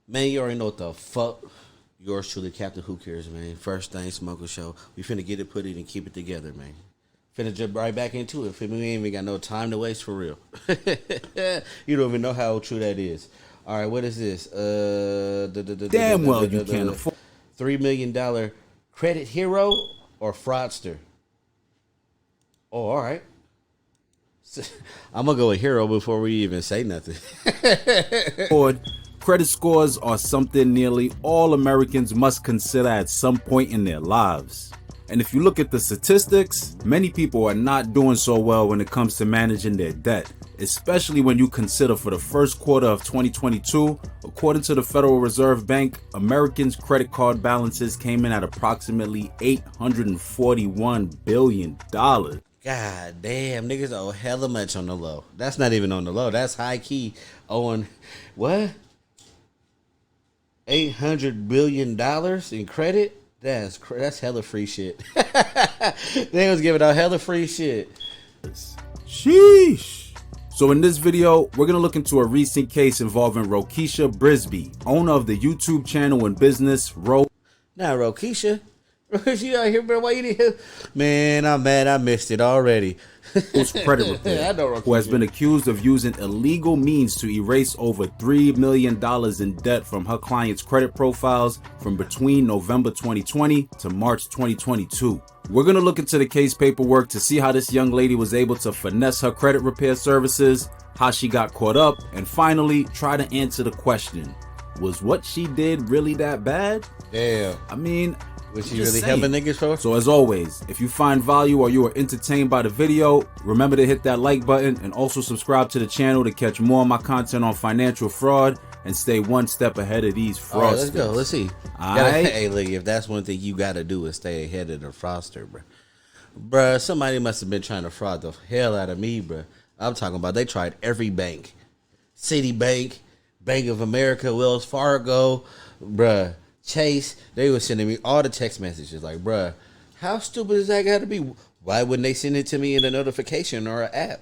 Man, you already know what the fuck. Yours truly, Captain Who Cares, man. First thing, Smoker Show. We finna get it, put it, and keep it together, man. Finna jump right back into it. We ain't even got no time to waste for real. You don't even know how true that is. All right, what is this? Damn well you can't afford $3 million credit hero or fraudster? Oh, all right. I'm gonna go with hero before we even say nothing. Credit scores are something nearly all Americans must consider at some point in their lives. And if you look at the statistics, many people are not doing so well when it comes to managing their debt, especially when you consider for the first quarter of 2022, according to the Federal Reserve Bank, Americans' credit card balances came in at approximately $841 billion. God damn, niggas owe hella much on the low. That's not even on the low. That's high key owing what? $800 billion in credit? That's hella free shit. They was giving out hella free shit. Sheesh. So in this video, we're going to look into a recent case involving Rokeisha Brisby, owner of the YouTube channel and business Now, Rokeisha? You out here, bro? Why you didn't? Man, I'm mad. I missed it already. Credit repair, who has been accused of using illegal means to erase over $3 million in debt from her clients' credit profiles from between November 2020 to March 2022. We're going to look into the case paperwork to see how this young lady was able to finesse her credit repair services, how she got caught up, and finally try to answer the question, was what she did really that bad? Damn. I mean, was she really helping niggas for? So as always, if you find value or you are entertained by the video, remember to hit that like button and also subscribe to the channel to catch more of my content on financial fraud and stay one step ahead of these fraudsters. All right, let's go. Let's see. Right. Hey, look, if that's one thing you got to do is stay ahead of the fraudster, bro. Bruh, somebody must have been trying to fraud the hell out of me, bruh. I'm talking about they tried every bank. Citibank, Bank of America, Wells Fargo, bruh. Chase, they were sending me all the text messages like, bruh, how stupid is that got to be? Why wouldn't they send it to me in a notification or an app?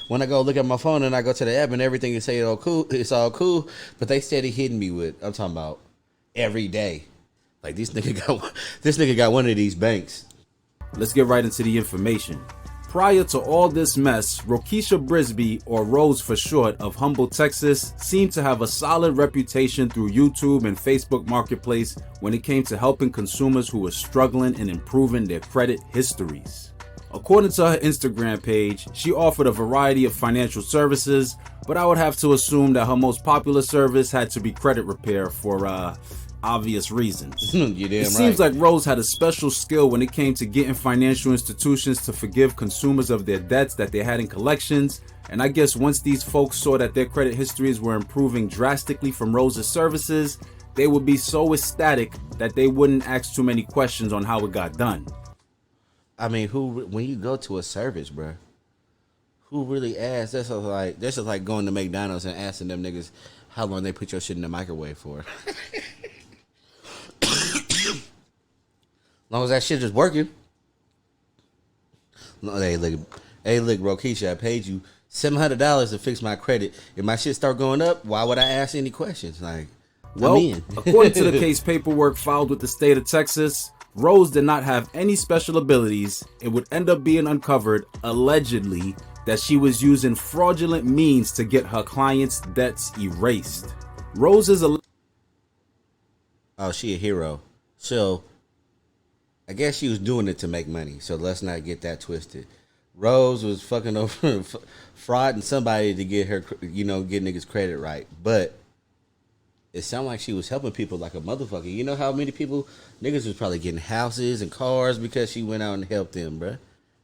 When I go look at my phone and I go to the app and everything is saying, oh, cool, it's all cool, but they steady hitting me with, I'm talking about every day. Like this nigga got one of these banks. Let's get right into the information. Prior to all this mess, Rokeisha Brisby, or Rose for short, of Humble, Texas, seemed to have a solid reputation through YouTube and Facebook Marketplace when it came to helping consumers who were struggling and improving their credit histories. According to her Instagram page, she offered a variety of financial services, but I would have to assume that her most popular service had to be credit repair for obvious reasons. It seems like Rose had a special skill when it came to getting financial institutions to forgive consumers of their debts that they had in collections, and I guess once these folks saw that their credit histories were improving drastically from Rose's services, they would be so ecstatic that they wouldn't ask too many questions on how it got done. I mean, when you go to a service, bro, who really asks? This is like going to McDonald's and asking them niggas how long they put your shit in the microwave for. Long as that shit is working. No, hey, look, Rokeisha, I paid you $700 to fix my credit. If my shit start going up, why would I ask any questions? Like, well, according to the case paperwork filed with the state of Texas, Rose did not have any special abilities. It would end up being uncovered, allegedly, that she was using fraudulent means to get her clients' debts erased. Rose is a... Oh, she a hero. So, I guess she was doing it to make money. So let's not get that twisted. Rose was fucking over frauding somebody to get her, get niggas credit right. But it sounded like she was helping people like a motherfucker. You know how many people, niggas was probably getting houses and cars because she went out and helped them, bruh.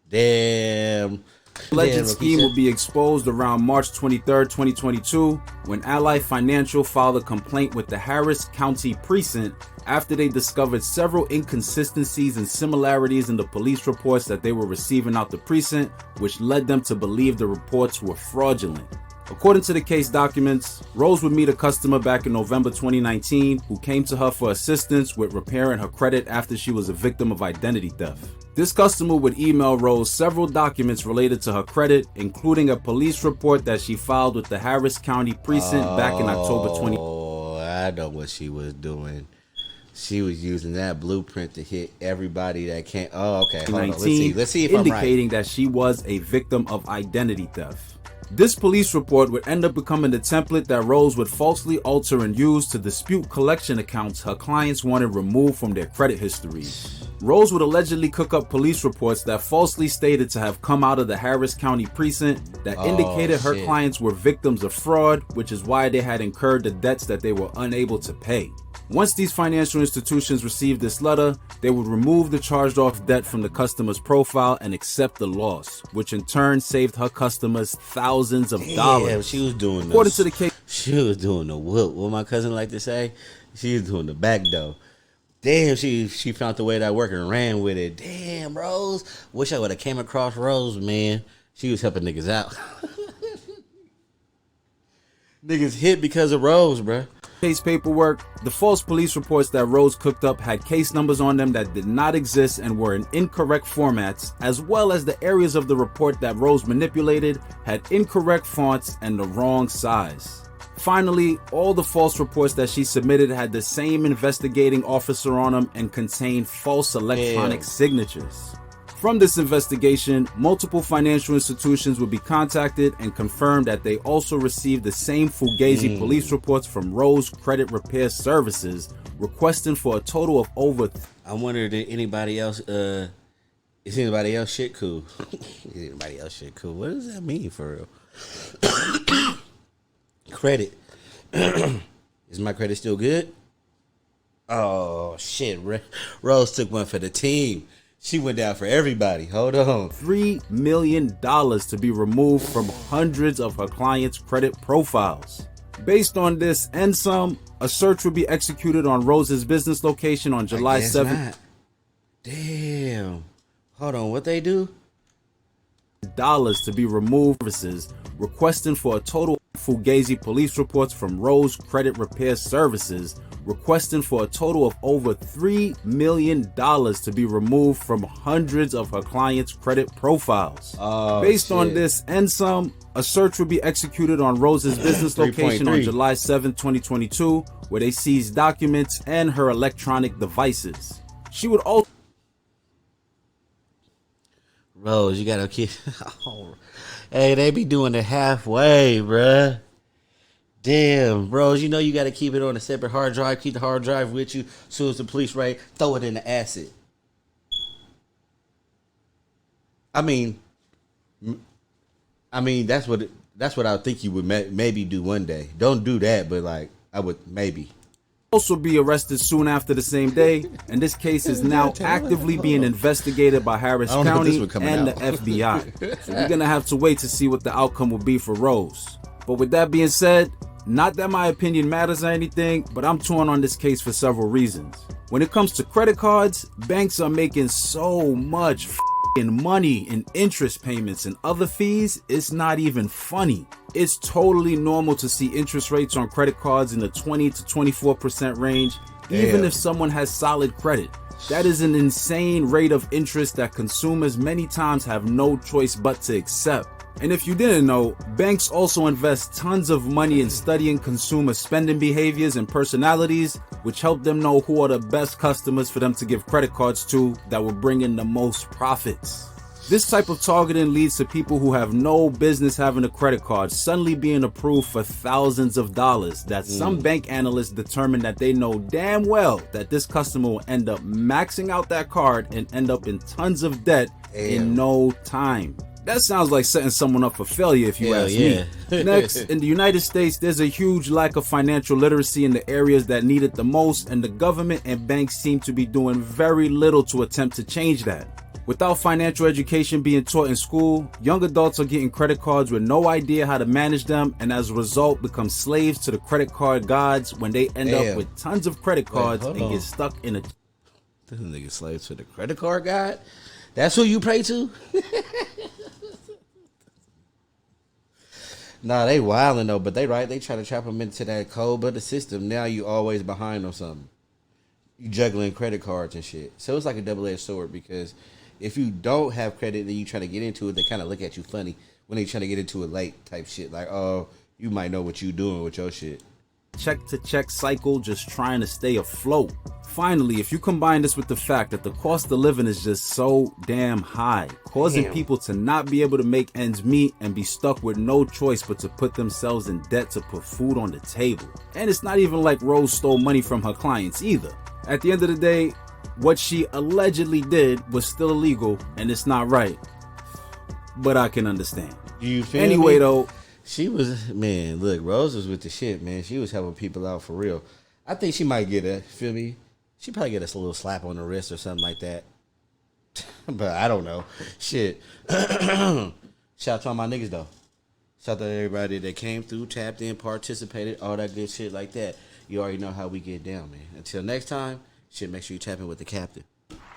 Damn. Alleged scheme will be exposed around March 23rd, 2022, when Ally Financial filed a complaint with the Harris County Precinct after they discovered several inconsistencies and similarities in the police reports that they were receiving out the precinct, which led them to believe the reports were fraudulent. According to the case documents, Rose would meet a customer back in November 2019 who came to her for assistance with repairing her credit after she was a victim of identity theft. This customer would email Rose several documents related to her credit, including a police report that she filed with the Harris County Precinct back in October 20. Oh, I know what she was doing. She was using that blueprint to hit everybody that can't. Oh, okay. Hold on. Let's see if I'm right. Indicating that she was a victim of identity theft. This police report would end up becoming the template that Rose would falsely alter and use to dispute collection accounts her clients wanted removed from their credit history. Rose would allegedly cook up police reports that falsely stated to have come out of the Harris County Precinct that indicated her clients were victims of fraud, which is why they had incurred the debts that they were unable to pay. Once these financial institutions received this letter, they would remove the charged off debt from the customer's profile and accept the loss, which in turn saved her customers thousands of dollars. Yeah, she was doing According to the case, she was doing the whoop. What my cousin like to say, she was doing the back door. Damn, she found the way that work and ran with it. Damn, Rose. Wish I would have came across Rose, man. She was helping niggas out. Niggas hit because of Rose, bruh. Case paperwork, the false police reports that Rose cooked up had case numbers on them that did not exist and were in incorrect formats, as well as the areas of the report that Rose manipulated had incorrect fonts and the wrong size. Finally, all the false reports that she submitted had the same investigating officer on them and contained false electronic signatures. From this investigation, multiple financial institutions would be contacted and confirmed that they also received the same Fugazi police reports from Rose Credit Repair Services, requesting for a total of over. I wonder, did anybody else? Is anybody else shit cool? Is anybody else shit cool? What does that mean for real? Credit. Is my credit still good? Oh shit! Rose took one for the team. She went down for everybody. Hold on. $3 million to be removed from hundreds of her clients' credit profiles. Based on this and some, a search will be executed on Rose's business location on July 7th. Damn. Hold on, what they do? Dollars to be removed, requesting for a total Fugazi police reports from Rose Credit Repair Services, requesting for a total of over $3 million to be removed from hundreds of her clients' credit profiles. Based on this and some, a search will be executed on Rose's business location on July 7, 2022, where they seized documents and her electronic devices. She would also. Rose, you gotta keep. Hey, they be doing it halfway, bruh. Damn, Rose, you know you gotta keep it on a separate hard drive. Keep the hard drive with you. As soon as the police raid, throw it in the acid. I mean, that's what I think you would maybe do one day. Don't do that, but like I would maybe. Also be arrested soon after the same day, and this case is now actively being investigated by Harris County and the FBI. So we're gonna have to wait to see what the outcome will be for Rose. But with that being said, not that my opinion matters or anything, but I'm torn on this case for several reasons. When it comes to credit cards, banks are making so much money in interest payments and other fees, it's not even funny. It's totally normal to see interest rates on credit cards in the 20 to 24% range, even if someone has solid credit. That is an insane rate of interest that consumers many times have no choice but to accept. And if you didn't know, banks also invest tons of money in studying consumer spending behaviors and personalities, which help them know who are the best customers for them to give credit cards to that will bring in the most profits. This type of targeting leads to people who have no business having a credit card suddenly being approved for thousands of dollars that some bank analysts determine that they know damn well that this customer will end up maxing out that card and end up in tons of debt in no time. That sounds like setting someone up for failure if you ask me. Next, in the United States, there's a huge lack of financial literacy in the areas that need it the most, and the government and banks seem to be doing very little to attempt to change that. Without financial education being taught in school, young adults are getting credit cards with no idea how to manage them, and as a result become slaves to the credit card gods when they end up with tons of credit cards and get stuck in a... This nigga slaves to the credit card god? That's who you pray to? Nah, they wildin' though, but they right. They try to trap them into that code, but the system, now you always behind on something. You juggling credit cards and shit. So it's like a double-edged sword because If you don't have credit and you trying to get into it, they kind of look at you funny when they trying to get into it late type shit. Like, oh, you might know what you doing with your shit. Check to check cycle, just trying to stay afloat. Finally, if you combine this with the fact that the cost of living is just so damn high, causing people to not be able to make ends meet and be stuck with no choice but to put themselves in debt to put food on the table. And it's not even like Rose stole money from her clients either. At the end of the day, what she allegedly did was still illegal and it's not right. But I can understand. You feel anyway, me? though, she was, man, look, Rose was with the shit, man. She was helping people out for real. I think she might get a, feel me? She probably get us a little slap on the wrist or something like that. But I don't know. Shit. Shout out to all my niggas, though. Shout out to everybody that came through, tapped in, participated, all that good shit like that. You already know how we get down, man. Until next time, shit, make sure you tap in with the captain.